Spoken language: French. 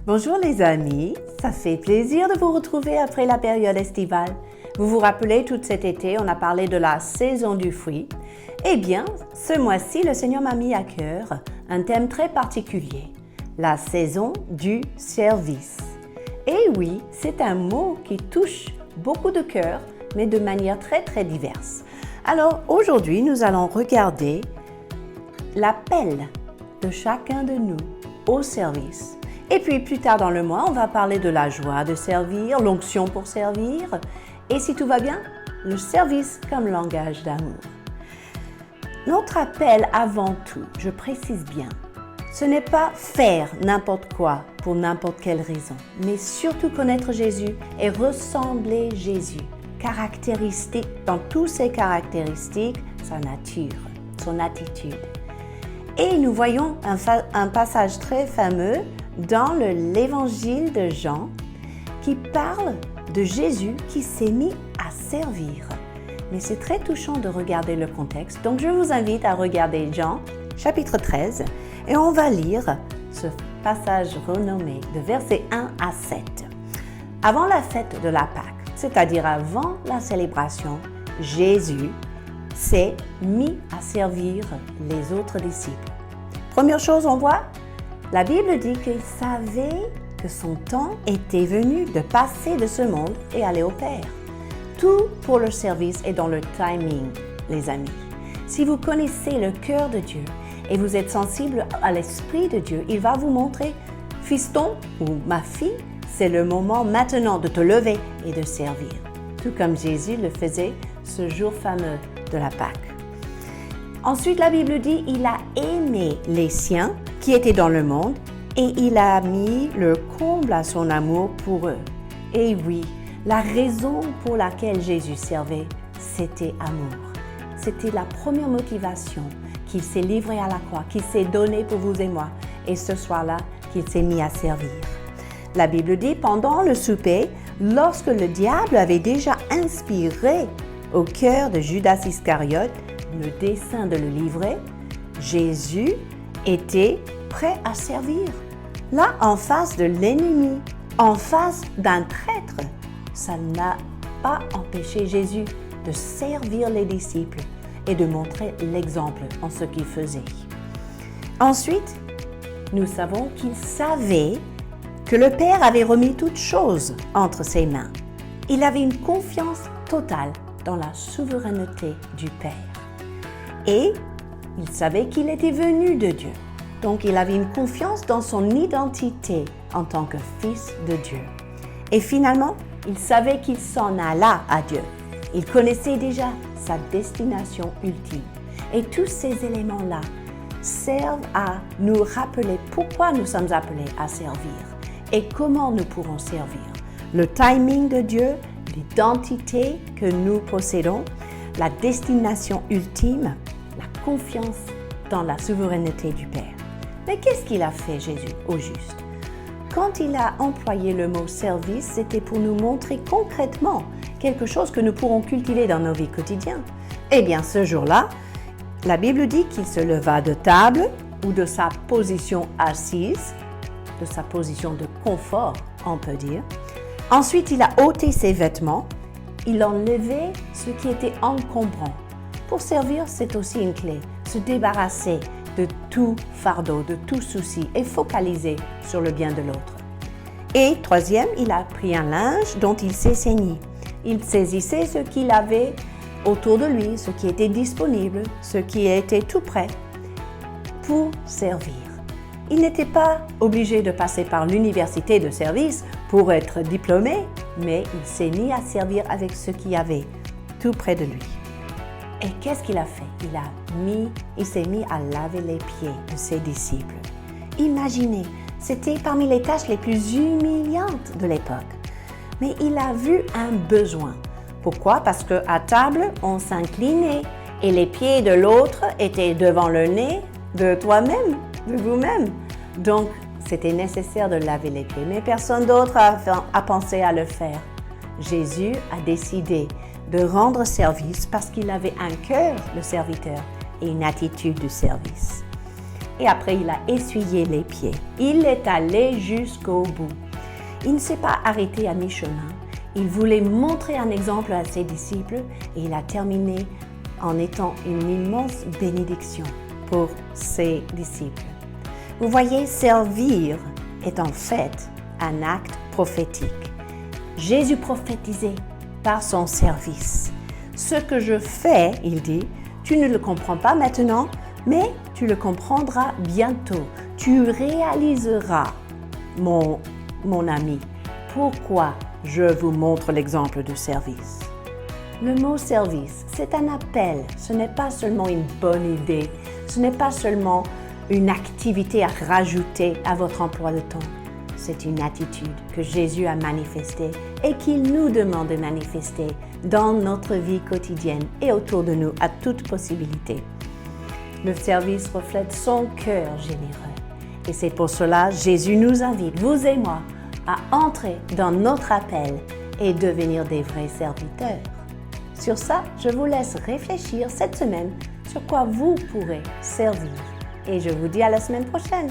Bonjour les amis, ça fait plaisir de vous retrouver après la période estivale. Vous vous rappelez, tout cet été, on a parlé de la saison du fruit. Eh bien, ce mois-ci, le Seigneur m'a mis à cœur un thème très particulier, la saison du service. Et oui, c'est un mot qui touche beaucoup de cœurs, mais de manière très diverse. Alors aujourd'hui, nous allons regarder l'appel de chacun de nous au service. Et puis plus tard dans le mois, on va parler de la joie de servir, l'onction pour servir, et si tout va bien, le service comme langage d'amour. Notre appel avant tout, je précise bien, ce n'est pas faire n'importe quoi pour n'importe quelle raison, mais surtout connaître Jésus et ressembler Jésus, caractéristique dans toutes ses caractéristiques, sa nature, son attitude. Et nous voyons un passage très fameux dans l'évangile de Jean qui parle de Jésus qui s'est mis à servir. Mais c'est très touchant de regarder le contexte. Donc je vous invite à regarder Jean chapitre 13 et on va lire ce passage renommé de versets 1 à 7. Avant la fête de la Pâque, c'est-à-dire avant la célébration, Jésus s'est mis à servir les autres disciples. Première chose, on voit, la Bible dit qu'il savait que son temps était venu de passer de ce monde et aller au Père. Tout pour le service est dans le timing, les amis. Si vous connaissez le cœur de Dieu et vous êtes sensible à l'Esprit de Dieu, il va vous montrer, fiston ou ma fille, c'est le moment maintenant de te lever et de servir. Tout comme Jésus le faisait ce jour fameux de la Pâque. Ensuite, la Bible dit, il a aimé les siens qui étaient dans le monde et il a mis le comble à son amour pour eux. Et oui, la raison pour laquelle Jésus servait, c'était amour. C'était la première motivation qu'il s'est livré à la croix, qu'il s'est donné pour vous et moi. Et ce soir-là, qu'il s'est mis à servir. La Bible dit, pendant le souper, lorsque le diable avait déjà inspiré au cœur de Judas Iscariote le dessein de le livrer, Jésus était prêt à servir. Là, en face de l'ennemi, en face d'un traître, ça n'a pas empêché Jésus de servir les disciples et de montrer l'exemple en ce qu'il faisait. Ensuite, nous savons qu'il savait que le Père avait remis toutes choses entre ses mains. Il avait une confiance totale dans la souveraineté du Père. Et il savait qu'il était venu de Dieu. Donc il avait une confiance dans son identité en tant que fils de Dieu. Et finalement, il savait qu'il s'en alla à Dieu. Il connaissait déjà sa destination ultime. Et tous ces éléments-là servent à nous rappeler pourquoi nous sommes appelés à servir et comment nous pourrons servir. Le timing de Dieu, l'identité que nous possédons, la destination ultime, la confiance dans la souveraineté du Père. Mais qu'est-ce qu'il a fait Jésus au juste? Quand il a employé le mot service, c'était pour nous montrer concrètement quelque chose que nous pourrons cultiver dans nos vies quotidiennes. Eh bien, ce jour-là, la Bible dit qu'il se leva de table ou de sa position assise, de sa position de confort, on peut dire. Ensuite, il a ôté ses vêtements, il enlevait ce qui était encombrant. Pour servir, c'est aussi une clé, se débarrasser de tout fardeau, de tout souci et focaliser sur le bien de l'autre. Et troisième, il a pris un linge dont il s'est ceigni. Il saisissait ce qu'il avait autour de lui, ce qui était disponible, ce qui était tout prêt pour servir. Il n'était pas obligé de passer par l'université de service pour être diplômé, mais il s'est mis à servir avec ce qu'il y avait tout près de lui. Et qu'est-ce qu'il a fait? Il s'est mis à laver les pieds de ses disciples. Imaginez, c'était parmi les tâches les plus humiliantes de l'époque. Mais il a vu un besoin. Pourquoi? Parce qu'à table, on s'inclinait et les pieds de l'autre étaient devant le nez de toi-même, de vous-même. Donc, c'était nécessaire de laver les pieds. Mais personne d'autre a pensé à le faire. Jésus a décidé de rendre service parce qu'il avait un cœur de serviteur et une attitude de service. et après il a essuyé les pieds. Il est allé jusqu'au bout. Il ne s'est pas arrêté à mi-chemin. Il voulait montrer un exemple à ses disciples et il a terminé en étant une immense bénédiction pour ses disciples. Vous voyez, servir est en fait un acte prophétique. Jésus prophétisait par son service. Ce que je fais, il dit, tu ne le comprends pas maintenant, mais tu le comprendras bientôt. Tu réaliseras, mon ami, pourquoi je vous montre l'exemple de service. Le mot service, c'est un appel. Ce n'est pas seulement une bonne idée. Ce n'est pas seulement une activité à rajouter à votre emploi de temps. C'est une attitude que Jésus a manifestée et qu'il nous demande de manifester dans notre vie quotidienne et autour de nous à toute possibilité. Le service reflète son cœur généreux. Et c'est pour cela Jésus nous invite, vous et moi, à entrer dans notre appel et devenir des vrais serviteurs. Sur ça, je vous laisse réfléchir cette semaine sur quoi vous pourrez servir. Et je vous dis à la semaine prochaine.